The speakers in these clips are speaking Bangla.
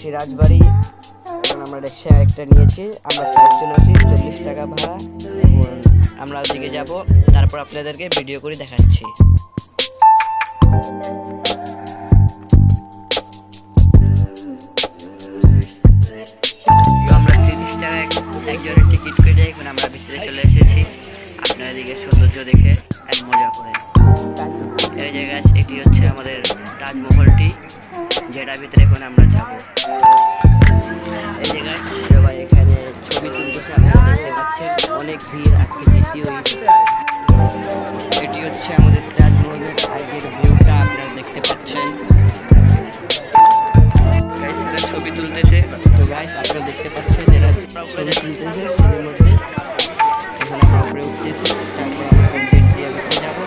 যাচ্ছি রাজবাড়ি। এখন আমরা রিক্সা একটা নিয়েছি, আমরা 4 জন আছি, 40 টাকা ভাড়া। এখন আমরা ওদিকে যাব, তারপর আপনাদেরকে ভিডিও করে দেখাচ্ছি। আমরা 30 টাকা একজনের টিকিট কেটে এখন আমরা ভিতরে চলে এসেছি। আপনারা এদিকে সৌন্দর্য দেখে এক মজা করেন। এই জায়গায় এটি হচ্ছে আমাদের তাজমহলটি, যেটার ভিতরে এখন আমরা যাব। এই জায়গায় সবাই এখানে ছবি তুলতেছে, আপনারা দেখতে পাচ্ছেন অনেক ভিড় আজকে দ্বিতীয় ঈদ। এটি হচ্ছে আমাদের তাজমহলের আগের ভিউটা, আপনারা দেখতে পাচ্ছেন। ছবি তুলতেছে, তো গাইস আপনারা দেখতে পাচ্ছেন এরা ছবি তুলতেছে ছবির মধ্যে। এখন আমরা উপরে উঠতেছি, তারপর আমরা গেট দিয়ে ভিতরে যাবো।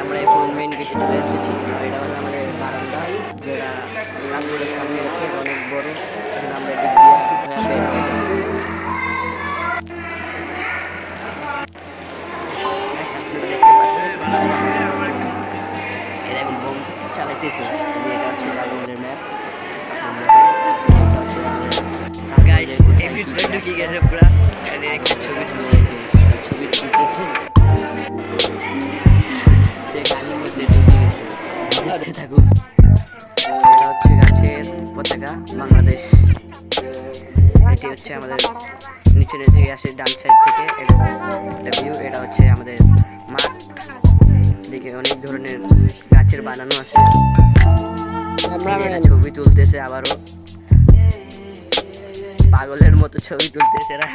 আমরা এখন মেইন গেটে চলে এসেছি। এটা হলো আমাদের বারান্দা, যেটা রামপুরের সামনে আছে, অনেক বড়। এখন আমরা দিক দিয়ে বের হয়ে যাব। দেখতে পাচ্ছেন এরা এখন বোম চালাইতেছে। এটা হচ্ছে রাজমহলের ম্যাপ। গাইস এপিসোড ঢুকে গেছে পুরা, একটা ছবি তুলতেছে। থাকুন। এটা হচ্ছে গাছের পতাকা বাংলাদেশ। এটি হচ্ছে আমাদের নিচে থেকে আসে ডান সাইড থেকে এটা ভিউ। এটা হচ্ছে আমাদের মাঠ, দেখে অনেক ধরনের গাছের বানানো আছে। ছবি তুলতেছে, আবারও পাগলের মতো ছবি তুলতেছে এরা।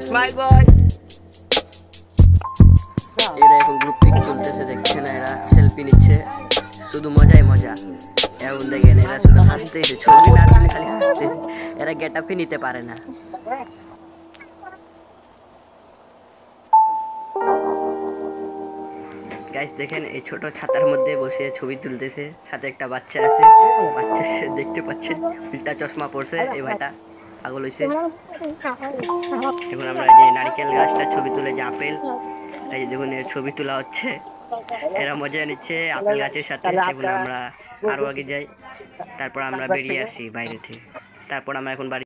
স্মাইল বয়। এরা এখন গ্রুপ পিক চলতেছে, দেখছে না, এরা সেলফি নিচ্ছে, শুধু মজাই মজা। এখন দেখেন এরা শুধু হাসতেছে, ছবি না তুলে খালি হাসতেছে। এরা গেট আপই নিতে পারে না। গাইস দেখেন এই ছোট ছাতার মধ্যে বসে ছবি তুলতেছে, সাথে একটা বাচ্চা আছে। বাচ্চা দেখতে পাচ্ছেন উল্টা চশমা পড়ছে, এই ভাইটা পাগল হয়েছে। এখন আমরা যে নারকেল গাছটা ছবি তুলে, যে আপেল, এই যে দেখুন এর ছবি তোলা হচ্ছে। এরা মজা নিচ্ছে আপেল গাছের সাথে। এখন আমরা আরো আগে যাই, তারপর আমরা বেরিয়ে আসি বাইরে থেকে। তারপর আমরা এখন বাড়ি।